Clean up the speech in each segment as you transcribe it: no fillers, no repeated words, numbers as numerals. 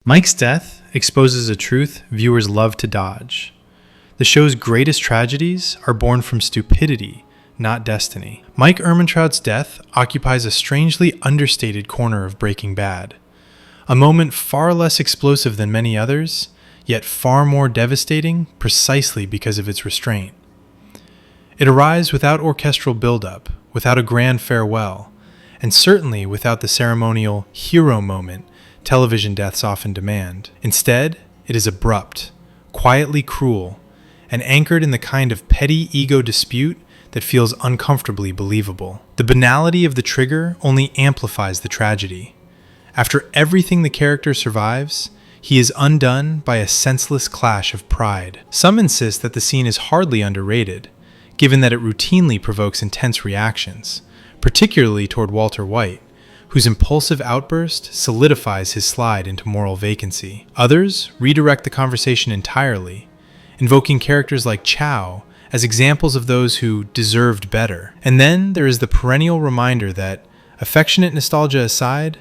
Mike's death exposes a truth viewers love to dodge. The show's greatest tragedies are born from stupidity, not destiny. Mike Ehrmantraut's death occupies a strangely understated corner of Breaking Bad, a moment far less explosive than many others, yet far more devastating precisely because of its restraint. It arrives without orchestral buildup, without a grand farewell, and certainly without the ceremonial hero moment television deaths often demand. Instead, it is abrupt, quietly cruel, and anchored in the kind of petty ego dispute that feels uncomfortably believable. The banality of the trigger only amplifies the tragedy. After everything the character survives, he is undone by a senseless clash of pride. Some insist that the scene is hardly underrated, given that it routinely provokes intense reactions, particularly toward Walter White, whose impulsive outburst solidifies his slide into moral vacancy. Others redirect the conversation entirely, invoking characters like Chow as examples of those who deserved better. And then there is the perennial reminder that, affectionate nostalgia aside,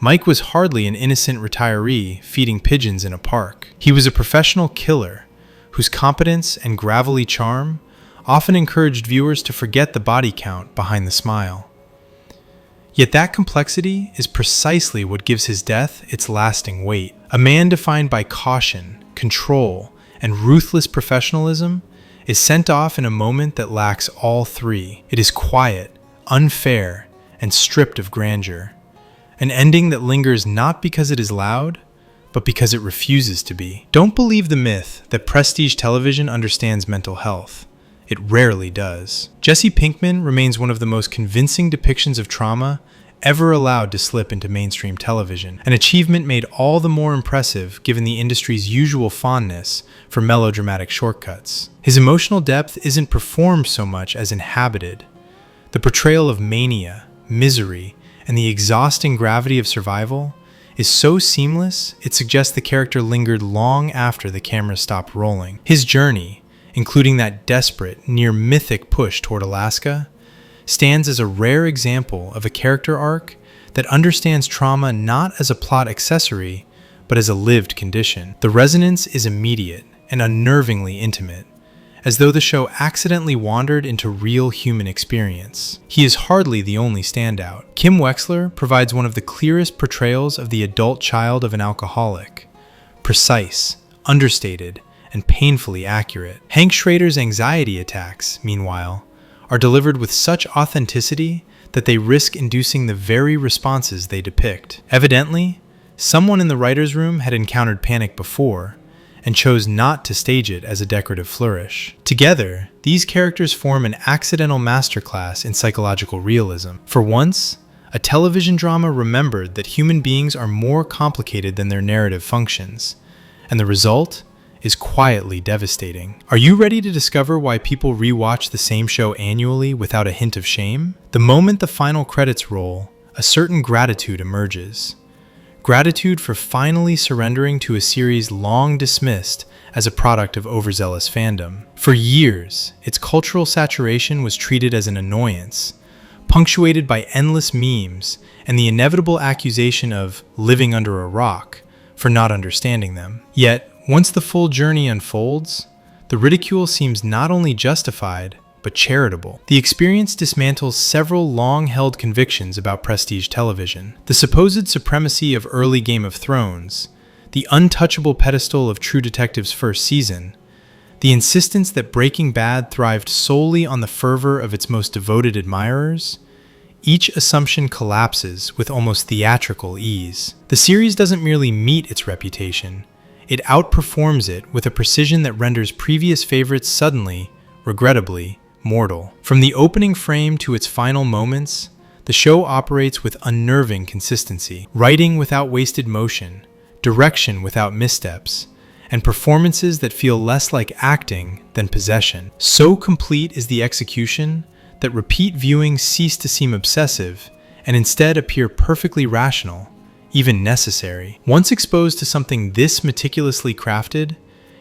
Mike was hardly an innocent retiree feeding pigeons in a park. He was a professional killer whose competence and gravelly charm often encouraged viewers to forget the body count behind the smile. Yet that complexity is precisely what gives his death its lasting weight. A man defined by caution, control, and ruthless professionalism is sent off in a moment that lacks all three. It is quiet, unfair, and stripped of grandeur. An ending that lingers not because it is loud, but because it refuses to be. Don't believe the myth that prestige television understands mental health. It rarely does. Jesse Pinkman remains one of the most convincing depictions of trauma ever allowed to slip into mainstream television, an achievement made all the more impressive given the industry's usual fondness for melodramatic shortcuts. His emotional depth isn't performed so much as inhabited. The portrayal of mania, misery, and the exhausting gravity of survival is so seamless it suggests the character lingered long after the camera stopped rolling. His journey, including that desperate, near-mythic push toward Alaska, stands as a rare example of a character arc that understands trauma not as a plot accessory, but as a lived condition. The resonance is immediate and unnervingly intimate, as though the show accidentally wandered into real human experience. He is hardly the only standout. Kim Wexler provides one of the clearest portrayals of the adult child of an alcoholic. Precise, understated, and painfully accurate. Hank Schrader's anxiety attacks, meanwhile, are delivered with such authenticity that they risk inducing the very responses they depict. Evidently, someone in the writer's room had encountered panic before and chose not to stage it as a decorative flourish. Together, these characters form an accidental masterclass in psychological realism. For once, a television drama remembered that human beings are more complicated than their narrative functions, and the result is quietly devastating. Are you ready to discover why people rewatch the same show annually without a hint of shame? The moment the final credits roll, a certain gratitude emerges. Gratitude for finally surrendering to a series long dismissed as a product of overzealous fandom. For years, its cultural saturation was treated as an annoyance, punctuated by endless memes and the inevitable accusation of living under a rock for not understanding them. Yet, once the full journey unfolds, the ridicule seems not only justified, but charitable. The experience dismantles several long-held convictions about prestige television. The supposed supremacy of early Game of Thrones, the untouchable pedestal of True Detective's first season, the insistence that Breaking Bad thrived solely on the fervor of its most devoted admirers, each assumption collapses with almost theatrical ease. The series doesn't merely meet its reputation, it outperforms it with a precision that renders previous favorites suddenly, regrettably, mortal. From the opening frame to its final moments, the show operates with unnerving consistency, writing without wasted motion, direction without missteps, and performances that feel less like acting than possession. So complete is the execution that repeat viewings cease to seem obsessive and instead appear perfectly rational, even necessary. Once exposed to something this meticulously crafted,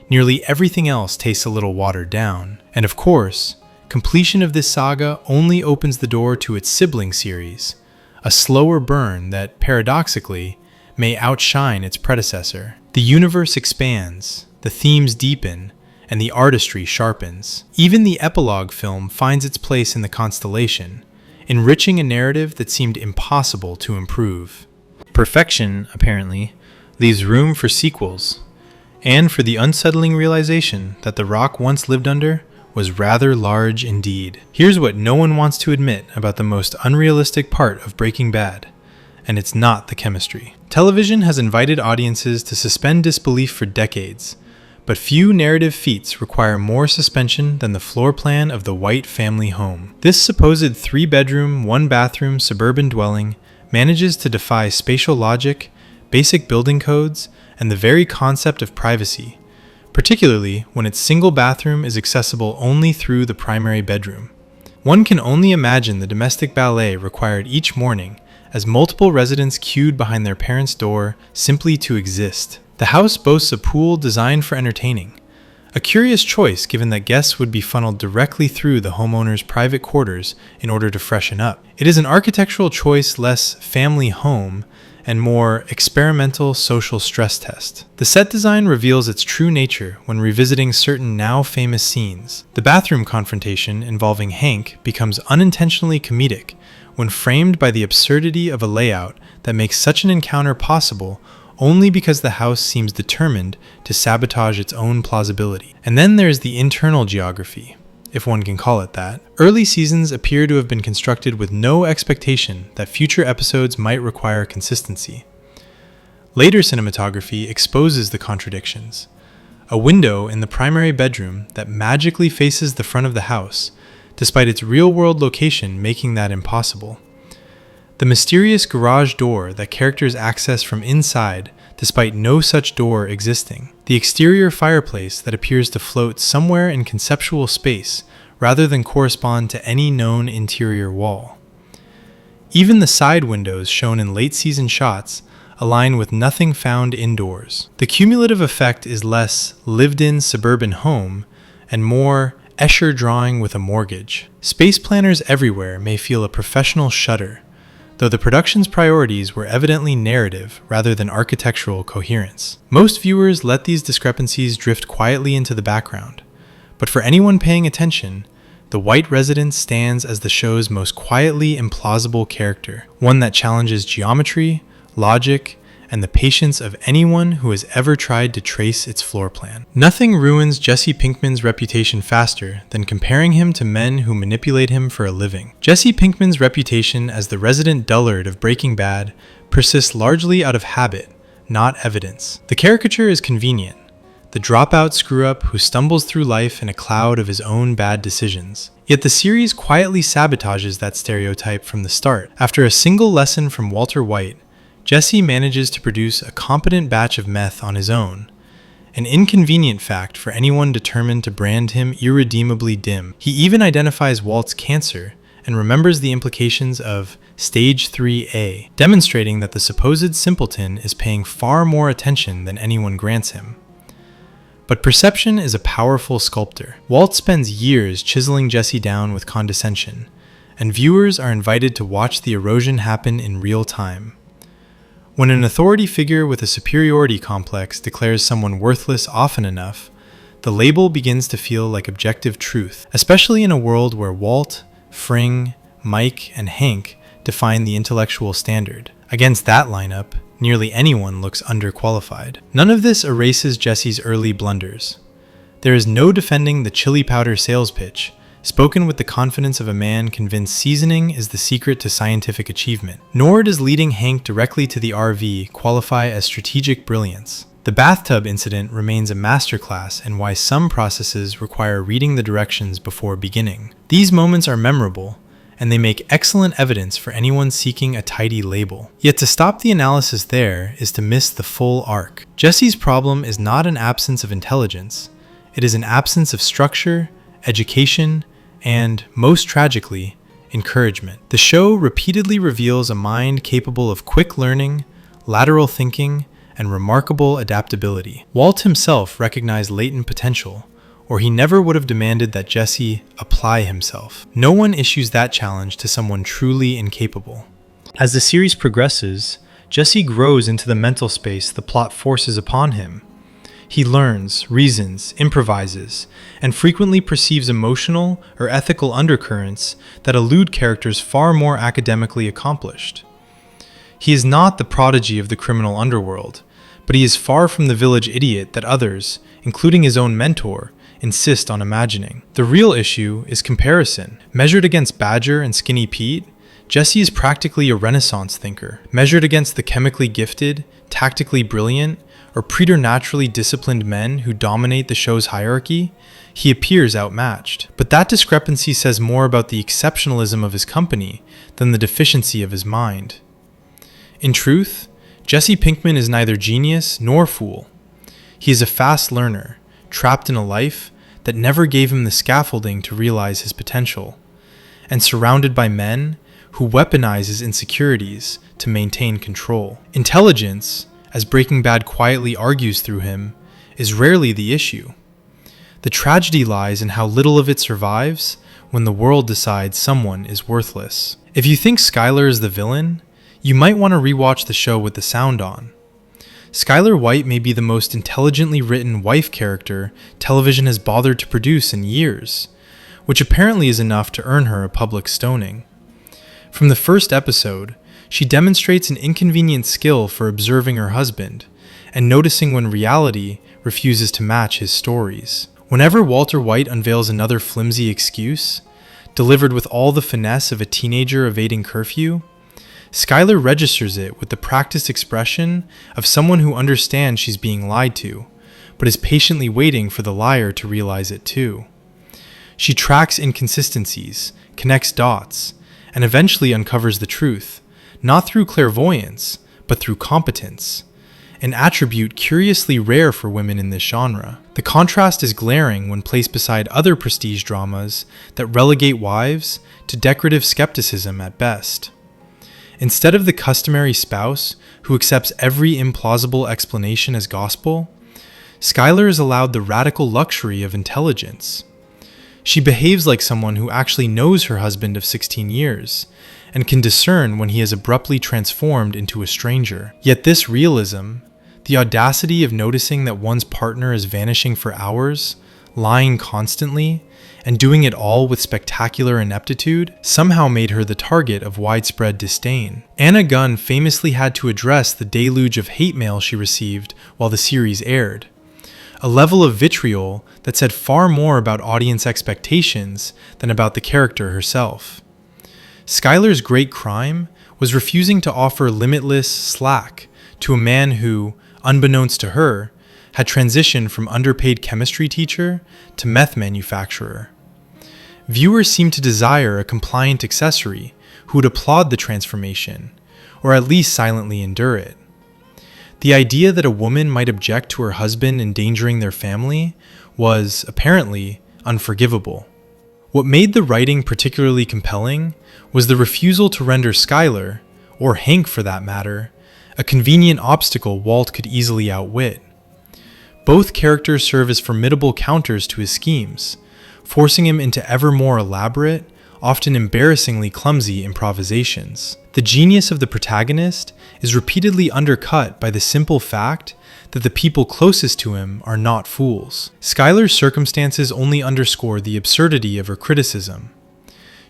nearly everything else tastes a little watered down. And of course, completion of this saga only opens the door to its sibling series, a slower burn that, paradoxically, may outshine its predecessor. The universe expands, the themes deepen, and the artistry sharpens. Even the epilogue film finds its place in the constellation, enriching a narrative that seemed impossible to improve. Perfection, apparently, leaves room for sequels, and for the unsettling realization that the rock once lived under was rather large indeed. Here's what no one wants to admit about the most unrealistic part of Breaking Bad, and it's not the chemistry. Television has invited audiences to suspend disbelief for decades, but few narrative feats require more suspension than the floor plan of the White family home. This supposed 3-bedroom, 1-bathroom suburban dwelling manages to defy spatial logic, basic building codes, and the very concept of privacy, particularly when its single bathroom is accessible only through the primary bedroom. One can only imagine the domestic ballet required each morning as multiple residents queued behind their parents' door simply to exist. The house boasts a pool designed for entertaining, a curious choice given that guests would be funneled directly through the homeowner's private quarters in order to freshen up. It is an architectural choice less family home and more experimental social stress test. The set design reveals its true nature when revisiting certain now famous scenes. The bathroom confrontation involving Hank becomes unintentionally comedic when framed by the absurdity of a layout that makes such an encounter possible only because the house seems determined to sabotage its own plausibility. And then there's the internal geography, if one can call it that. Early seasons appear to have been constructed with no expectation that future episodes might require consistency. Later cinematography exposes the contradictions. A window in the primary bedroom that magically faces the front of the house, despite its real-world location making that impossible. The mysterious garage door that characters access from inside despite no such door existing. The exterior fireplace that appears to float somewhere in conceptual space rather than correspond to any known interior wall. Even the side windows shown in late-season shots align with nothing found indoors. The cumulative effect is less lived-in suburban home and more Escher drawing with a mortgage. Space planners everywhere may feel a professional shudder, though the production's priorities were evidently narrative rather than architectural coherence. Most viewers let these discrepancies drift quietly into the background, but for anyone paying attention, the White resident stands as the show's most quietly implausible character, one that challenges geometry, logic, and the patience of anyone who has ever tried to trace its floor plan. Nothing ruins Jesse Pinkman's reputation faster than comparing him to men who manipulate him for a living. Jesse Pinkman's reputation as the resident dullard of Breaking Bad persists largely out of habit, not evidence. The caricature is convenient, the dropout screw-up who stumbles through life in a cloud of his own bad decisions. Yet the series quietly sabotages that stereotype from the start. After a single lesson from Walter White, Jesse manages to produce a competent batch of meth on his own, an inconvenient fact for anyone determined to brand him irredeemably dim. He even identifies Walt's cancer and remembers the implications of Stage 3A, demonstrating that the supposed simpleton is paying far more attention than anyone grants him. But perception is a powerful sculptor. Walt spends years chiseling Jesse down with condescension, and viewers are invited to watch the erosion happen in real time. When an authority figure with a superiority complex declares someone worthless often enough, the label begins to feel like objective truth, especially in a world where Walt, Fring, Mike, and Hank define the intellectual standard. Against that lineup, nearly anyone looks underqualified. None of this erases Jesse's early blunders. There is no defending the chili powder sales pitch, spoken with the confidence of a man convinced seasoning is the secret to scientific achievement. Nor does leading Hank directly to the RV qualify as strategic brilliance. The bathtub incident remains a masterclass in why some processes require reading the directions before beginning. These moments are memorable, and they make excellent evidence for anyone seeking a tidy label. Yet to stop the analysis there is to miss the full arc. Jesse's problem is not an absence of intelligence. It is an absence of structure, education, and, most tragically, encouragement. The show repeatedly reveals a mind capable of quick learning, lateral thinking, and remarkable adaptability. Walt himself recognized latent potential, or he never would have demanded that Jesse apply himself. No one issues that challenge to someone truly incapable. As the series progresses, Jesse grows into the mental space the plot forces upon him. He learns, reasons, improvises, and frequently perceives emotional or ethical undercurrents that elude characters far more academically accomplished. He is not the prodigy of the criminal underworld, but he is far from the village idiot that others, including his own mentor, insist on imagining. The real issue is comparison. Measured against Badger and Skinny Pete, Jesse is practically a Renaissance thinker. Measured against the chemically gifted, tactically brilliant, or preternaturally disciplined men who dominate the show's hierarchy, he appears outmatched. But that discrepancy says more about the exceptionalism of his company than the deficiency of his mind. In truth, Jesse Pinkman is neither genius nor fool. He is a fast learner, trapped in a life that never gave him the scaffolding to realize his potential, and surrounded by men who weaponize his insecurities to maintain control. Intelligence, as Breaking Bad quietly argues through him, is rarely the issue. The tragedy lies in how little of it survives when the world decides someone is worthless. If you think Skyler is the villain, you might want to rewatch the show with the sound on. Skyler White may be the most intelligently written wife character television has bothered to produce in years, which apparently is enough to earn her a public stoning. From the first episode, she demonstrates an inconvenient skill for observing her husband and noticing when reality refuses to match his stories. Whenever Walter White unveils another flimsy excuse, delivered with all the finesse of a teenager evading curfew, Skyler registers it with the practiced expression of someone who understands she's being lied to, but is patiently waiting for the liar to realize it too. She tracks inconsistencies, connects dots, and eventually uncovers the truth, not through clairvoyance, but through competence, an attribute curiously rare for women in this genre. The contrast is glaring when placed beside other prestige dramas that relegate wives to decorative skepticism at best. Instead of the customary spouse who accepts every implausible explanation as gospel, Skyler is allowed the radical luxury of intelligence. She behaves like someone who actually knows her husband of 16 years and can discern when he has abruptly transformed into a stranger. Yet this realism, the audacity of noticing that one's partner is vanishing for hours, lying constantly, and doing it all with spectacular ineptitude, somehow made her the target of widespread disdain. Anna Gunn famously had to address the deluge of hate mail she received while the series aired, a level of vitriol that said far more about audience expectations than about the character herself. Skyler's great crime was refusing to offer limitless slack to a man who, unbeknownst to her, had transitioned from underpaid chemistry teacher to meth manufacturer. Viewers seemed to desire a compliant accessory who would applaud the transformation, or at least silently endure it. The idea that a woman might object to her husband endangering their family was, apparently, unforgivable. What made the writing particularly compelling was the refusal to render Skyler, or Hank for that matter, a convenient obstacle Walt could easily outwit. Both characters serve as formidable counters to his schemes, forcing him into ever more elaborate, often embarrassingly clumsy improvisations. The genius of the protagonist is repeatedly undercut by the simple fact that the people closest to him are not fools. Skyler's circumstances only underscore the absurdity of her criticism.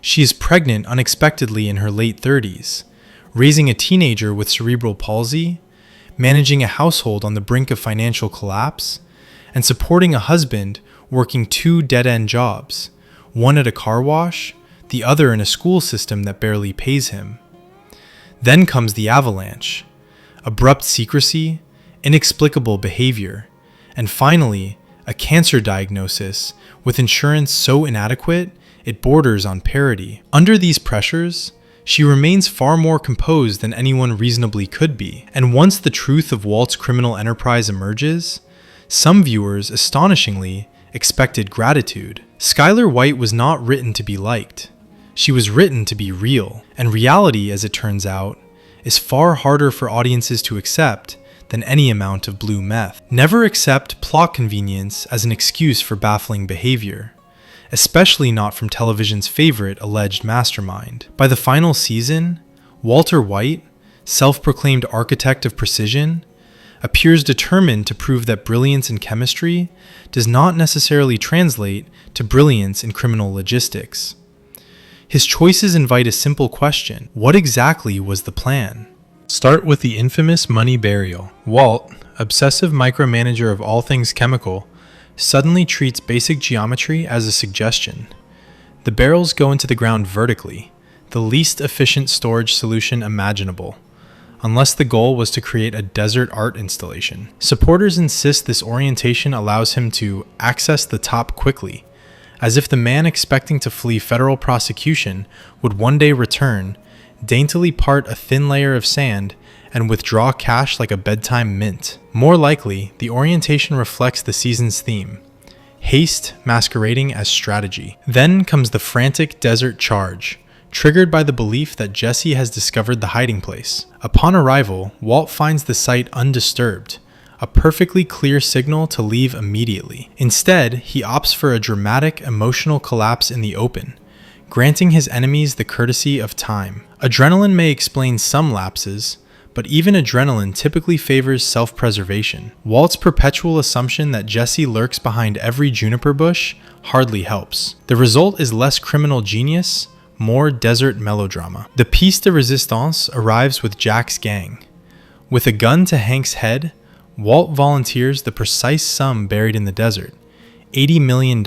She is pregnant unexpectedly in her late 30s, raising a teenager with cerebral palsy, managing a household on the brink of financial collapse, and supporting a husband working 2 dead-end jobs, one at a car wash, the other in a school system that barely pays him. Then comes the avalanche: abrupt secrecy, inexplicable behavior, and finally, a cancer diagnosis with insurance so inadequate it borders on parody. Under these pressures, she remains far more composed than anyone reasonably could be, and once the truth of Walt's criminal enterprise emerges, some viewers, astonishingly, expected gratitude. Skyler White was not written to be liked. She was written to be real, and reality, as it turns out, is far harder for audiences to accept than any amount of blue meth. Never accept plot convenience as an excuse for baffling behavior, especially not from television's favorite alleged mastermind. By the final season, Walter White, self-proclaimed architect of precision, appears determined to prove that brilliance in chemistry does not necessarily translate to brilliance in criminal logistics. His choices invite a simple question: what exactly was the plan? Start with the infamous money burial. Walt, obsessive micromanager of all things chemical, suddenly treats basic geometry as a suggestion. The barrels go into the ground vertically, the least efficient storage solution imaginable, unless the goal was to create a desert art installation. Supporters insist this orientation allows him to access the top quickly, as if the man expecting to flee federal prosecution would one day return, daintily part a thin layer of sand, and withdraw cash like a bedtime mint. More likely, the orientation reflects the season's theme: haste masquerading as strategy. Then comes the frantic desert charge, triggered by the belief that Jesse has discovered the hiding place. Upon arrival, Walt finds the site undisturbed, a perfectly clear signal to leave immediately. Instead, he opts for a dramatic emotional collapse in the open, granting his enemies the courtesy of time. Adrenaline may explain some lapses, but even adrenaline typically favors self-preservation. Walt's perpetual assumption that Jesse lurks behind every juniper bush hardly helps. The result is less criminal genius, more desert melodrama. The piece de resistance arrives with Jack's gang. With a gun to Hank's head, Walt volunteers the precise sum buried in the desert, $80 million,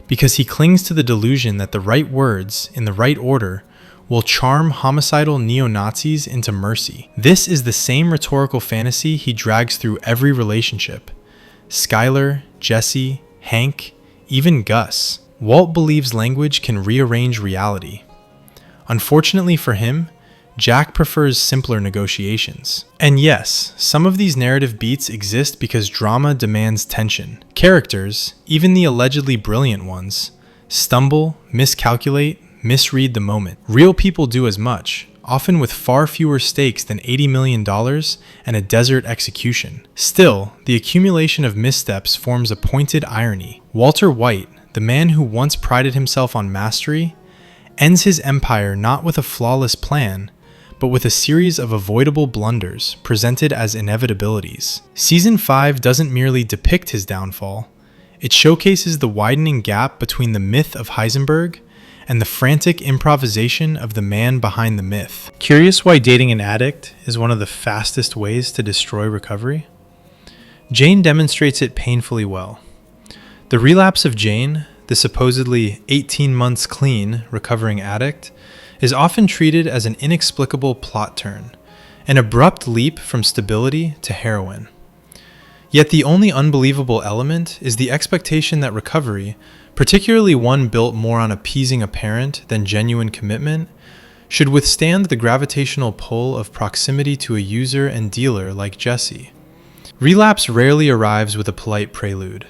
because he clings to the delusion that the right words, in the right order, will charm homicidal neo-Nazis into mercy. This is the same rhetorical fantasy he drags through every relationship: Skyler, Jesse, Hank, even Gus. Walt believes language can rearrange reality. Unfortunately for him, Jack prefers simpler negotiations. And yes, some of these narrative beats exist because drama demands tension. Characters, even the allegedly brilliant ones, stumble, miscalculate, misread the moment. Real people do as much, often with far fewer stakes than $80 million and a desert execution. Still, the accumulation of missteps forms a pointed irony. Walter White, the man who once prided himself on mastery, ends his empire not with a flawless plan, but with a series of avoidable blunders presented as inevitabilities. Season 5 doesn't merely depict his downfall, it showcases the widening gap between the myth of Heisenberg and the frantic improvisation of the man behind the myth. Curious why dating an addict is one of the fastest ways to destroy recovery? Jane demonstrates it painfully well. The relapse of Jane, the supposedly 18 months clean recovering addict, is often treated as an inexplicable plot turn, an abrupt leap from stability to heroin. Yet the only unbelievable element is the expectation that recovery, particularly one built more on appeasing a parent than genuine commitment, should withstand the gravitational pull of proximity to a user and dealer like Jesse. Relapse rarely arrives with a polite prelude.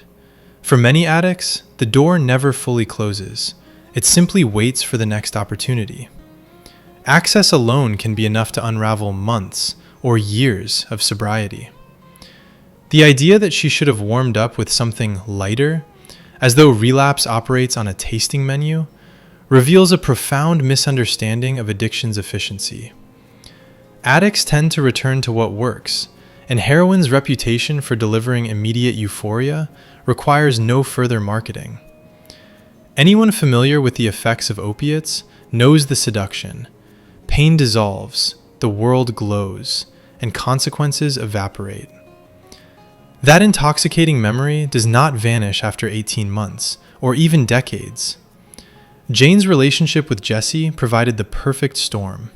For many addicts, the door never fully closes. It simply waits for the next opportunity. Access alone can be enough to unravel months or years of sobriety. The idea that she should have warmed up with something lighter, as though relapse operates on a tasting menu, reveals a profound misunderstanding of addiction's efficiency. Addicts tend to return to what works, and heroin's reputation for delivering immediate euphoria requires no further marketing. Anyone familiar with the effects of opiates knows the seduction. Pain dissolves, the world glows, and consequences evaporate. That intoxicating memory does not vanish after 18 months, or even decades. Jane's relationship with Jesse provided the perfect storm.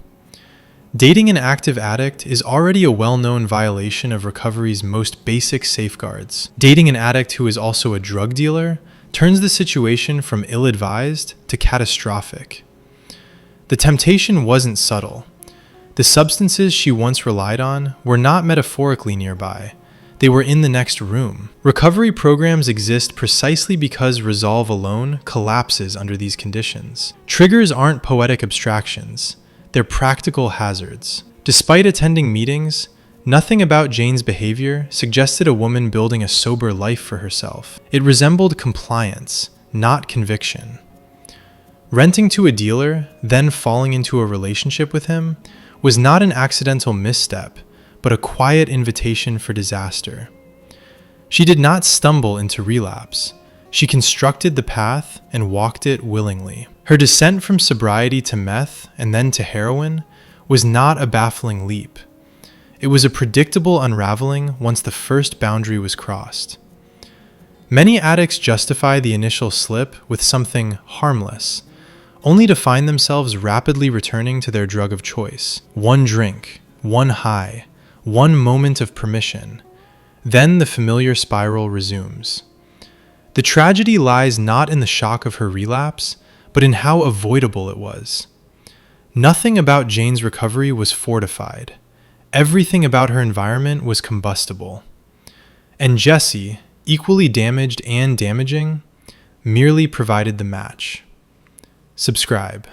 Dating an active addict is already a well-known violation of recovery's most basic safeguards. Dating an addict who is also a drug dealer turns the situation from ill-advised to catastrophic. The temptation wasn't subtle. The substances she once relied on were not metaphorically nearby. They were in the next room. Recovery programs exist precisely because resolve alone collapses under these conditions. Triggers aren't poetic abstractions. They're practical hazards. Despite attending meetings, nothing about Jane's behavior suggested a woman building a sober life for herself. It resembled compliance, not conviction. Renting to a dealer, then falling into a relationship with him, was not an accidental misstep, but a quiet invitation for disaster. She did not stumble into relapse. She constructed the path and walked it willingly. Her descent from sobriety to meth and then to heroin was not a baffling leap. It was a predictable unraveling once the first boundary was crossed. Many addicts justify the initial slip with something harmless, only to find themselves rapidly returning to their drug of choice. One drink, one high, one moment of permission. Then the familiar spiral resumes. The tragedy lies not in the shock of her relapse, but in how avoidable it was. Nothing about Jane's recovery was fortified. Everything about her environment was combustible. And Jesse, equally damaged and damaging, merely provided the match. Subscribe.